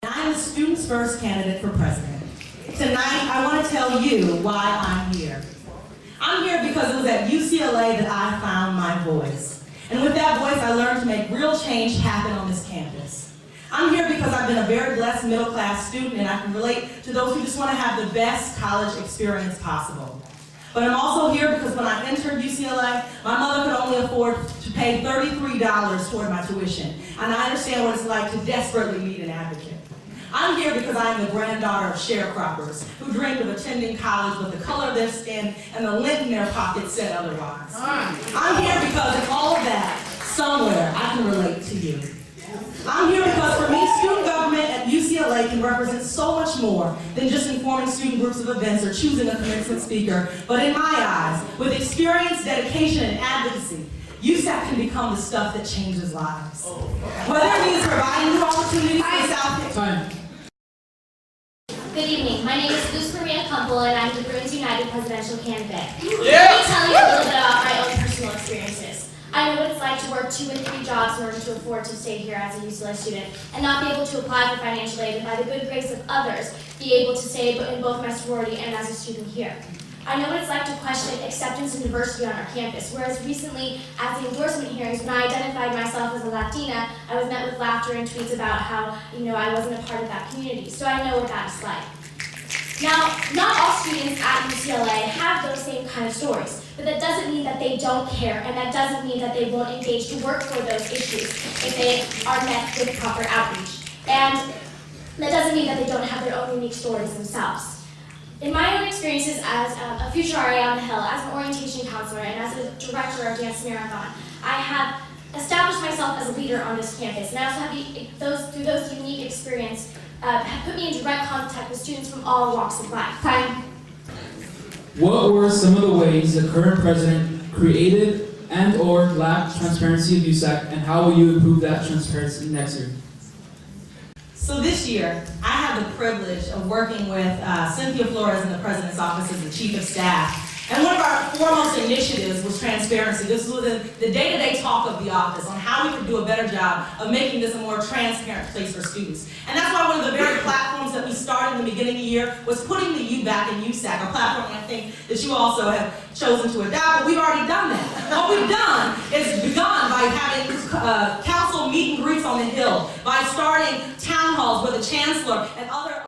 I'm the student's first candidate for president. Tonight, I want to tell you why I'm here. I'm here because it was at UCLA that I found my voice. And with that voice, I learned to make real change happen on this campus. I'm here because I've been a very blessed middle-class student, and I can relate to those who just want to have the best college experience possible. But I'm also here because when I entered UCLA, my mother could only afford to pay $33 toward my tuition. And I understand what it's like to desperately need an advocate. I'm here because I am the granddaughter of sharecroppers who dreamed of attending college, but the color of their skin and the lint in their pockets said otherwise. I'm here because in all of that, somewhere I can relate to you. I'm here because for me, student government at UCLA can represent so much more than just informing student groups of events or choosing a commencement speaker. But in my eyes, with experience, dedication, and advocacy, USAC can become the stuff that changes lives. Whether it means providing new opportunities for South Carolina. Good evening. My name is Luz Maria Kumpel, and I'm the Bruins United presidential candidate. Yeah. Let me tell you a little bit about my own personal experiences. I know what it's like to work 2 and 3 jobs in order to afford to stay here as a UCLA student and not be able to apply for financial aid, and by the good grace of others, be able to stay in both my sorority and as a student here. I know what it's like to question acceptance and diversity on our campus, whereas recently at the endorsement hearings, when I identified myself as a Latina, I was met with laughter and tweets about how, I wasn't a part of that community. So I know what that's like. Now, not all students at UCLA have those same kind of stories, but that doesn't mean that they don't care, and that doesn't mean that they won't engage to work for those issues if they are met with proper outreach. And that doesn't mean that they don't have their own unique stories themselves. In my own experiences as a future RA on the Hill, as an orientation counselor, and as a director of Dance Marathon, I have established myself as a leader on this campus, and I also have through those unique experiences have put me in direct contact with students from all walks of life. What were some of the ways the current president created and/or lacked transparency of USAC, and how will you improve that transparency next year? So this year, I have the privilege of working with Cynthia Flores in the President's Office as the Chief of Staff. And one of our foremost initiatives was transparency. This was the day-to-day talk of the office on how we could do a better job of making this a more transparent place for students. And that's why one of the very platforms that we started in the beginning of the year was putting the U back in USAC, a platform I think that you also have chosen to adopt, but we've already done that. What we've done is begun by having council meet and greets on the Hill, by starting town halls with the chancellor and other.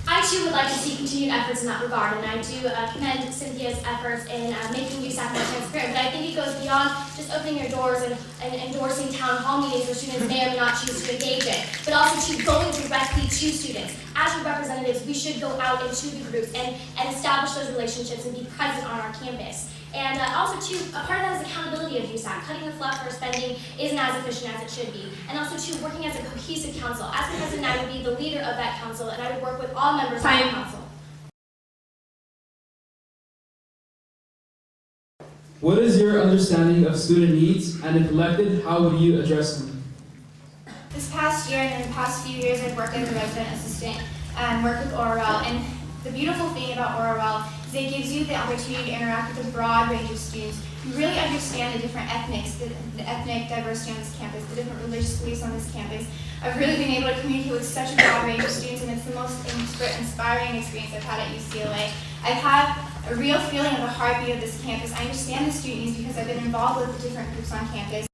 I too would like to see continued efforts in that regard, and I do commend Cynthia's efforts in making USAC more transparent, but I think it goes beyond just opening your doors and endorsing town hall meetings where students may or may not choose to engage in, but also to going directly to students. As your representatives, we should go out into the groups and establish those relationships and be present on our campus. And also, too, a part of that is accountability of USAC. Cutting the fluff for spending isn't as efficient as it should be. And also, too, working as a cohesive council. As the president, I would be the leader of that council, and I would work with all members of the council. What is your understanding of student needs, and if elected, how would you address them? This past year and in the past few years, I've worked as a resident assistant and worked with Orwell. And the beautiful thing about Orwell is it gives you the opportunity to interact with a broad range of students. You really understand the different ethnics, the ethnic diversity on this campus, the different religious beliefs on this campus. I've really been able to communicate with such a broad range of students, and it's the most inspiring experience I've had at UCLA. I've had a real feeling of the heartbeat of this campus. I understand the student needs because I've been involved with the different groups on campus.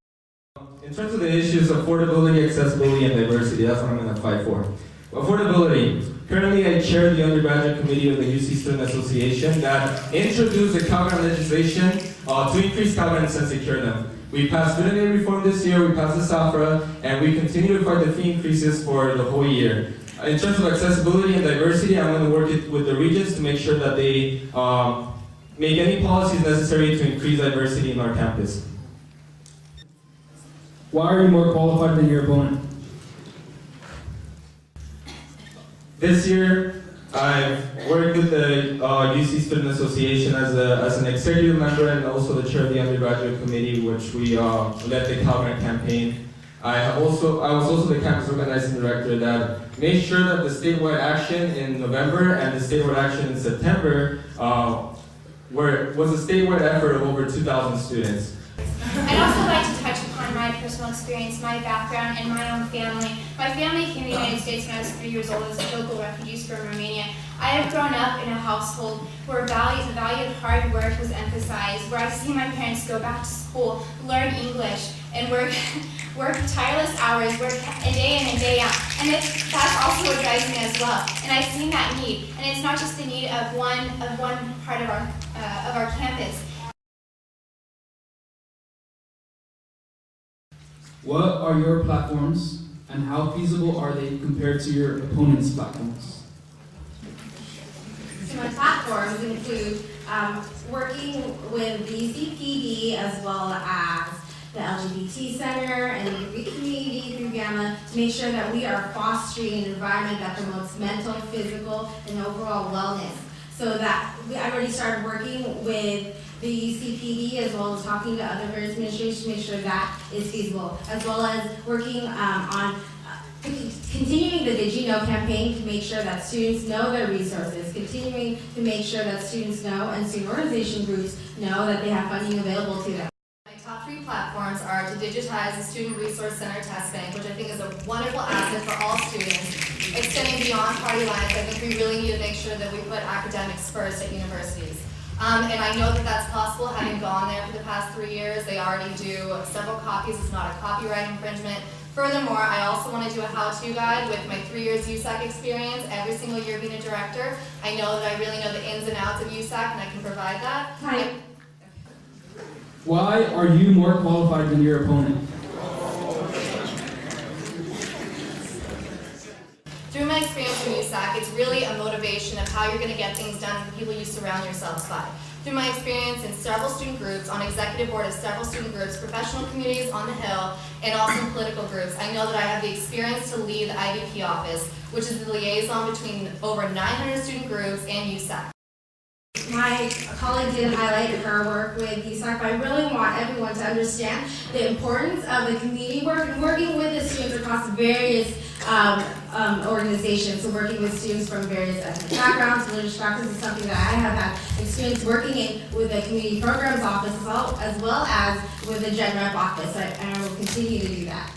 In terms of the issues of affordability, accessibility, and diversity, that's what I'm going to fight for. Affordability. Currently, I chair the undergraduate committee of the UC Student Association that introduced the Cal Grant legislation to increase Cal Grants and secure them. We passed student aid reform this year, we passed the SAFRA, and we continue to fight the fee increases for the whole year. In terms of accessibility and diversity, I'm going to work with the regents to make sure that they make any policies necessary to increase diversity in our campus. Why are you more qualified than your opponent? This year, I've worked with the UC Student Association as an executive member and also the chair of the undergraduate committee, which we led the Cal Grant campaign. I was also the campus organizing director that made sure that the statewide action in November and the statewide action in September was a statewide effort of over 2,000 students. I'd also like to touch upon my my personal experience, my background, and my own family. My family came to the United States when I was 3 years old as local refugees from Romania. I have grown up in a household where the value of hard work was emphasized, where I see my parents go back to school, learn English, and work tireless hours, work a day in and day out. And that's also what drives me as well. And I've seen that need. And it's not just the need of one part of our campus. What are your platforms, and how feasible are they compared to your opponent's platforms? So my platforms include working with the UCPD as well as the LGBT Center and the Greek community through Gamma to make sure that we are fostering an environment that promotes mental, physical, and overall wellness. So that I've already started working with the UCPD as well as talking to other various ministries to make sure that is feasible, as well as working on continuing the Did You Know campaign to make sure that students know their resources, continuing to make sure that students know and student organization groups know that they have funding available to them. My top 3 platforms are to digitize the Student Resource Center Test Bank, which I think is a wonderful asset for all students. Extending beyond party lines, I think we really need to make sure that we put academics first at universities. And I know that that's possible, having gone there for the past 3 years. They already do several copies. It's not a copyright infringement. Furthermore, I also want to do a how-to guide with my 3 years USAC experience, every single year being a director. I know that I really know the ins and outs of USAC, and I can provide that. Hi. Why are you more qualified than your opponent? Through my experience from USAC, it's really a motivation of how you're going to get things done and the people you surround yourselves by. Through my experience in several student groups, on executive board of several student groups, professional communities on the Hill, and also in political groups, I know that I have the experience to lead the IVP office, which is the liaison between over 900 student groups and USAC. My colleague did highlight her work with USAC, but I really want everyone to understand the importance of the community work and working with the students across various organizations. So working with students from various ethnic backgrounds, religious backgrounds is something that I have had experience working with the community programs office as well as with the Gen Rep office, and I will continue to do that.